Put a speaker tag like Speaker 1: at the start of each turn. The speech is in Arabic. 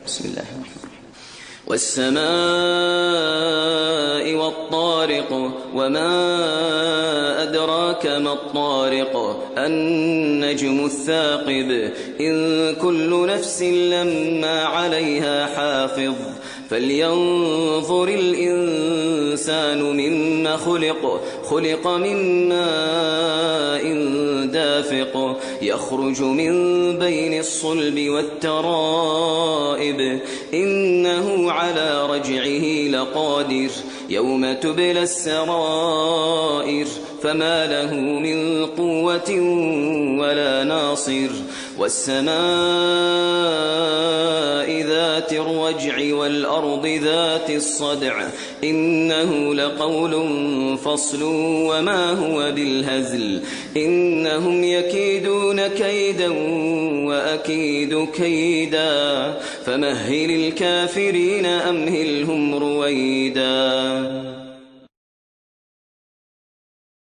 Speaker 1: بسم الله الرحمن الرحيم. والسماء والطارق وما أدراك ما الطارق النجم الثاقب إن كل نفس لما عليها حافظ فلينظر الإنسان مما خلق من ماء دافق يخرج من بين الصلب والترائب إنه على رجعه لقادر يوم تبلى السرائر فما له من قوة ولا ناصر والسماء ذات الرجع والأرض ذات الصدع إنه لقول فصل وما هو بالهزل إنهم يكيدون كيدا وأكيد كيدا فمهل الكافرين أمهلهم رويدا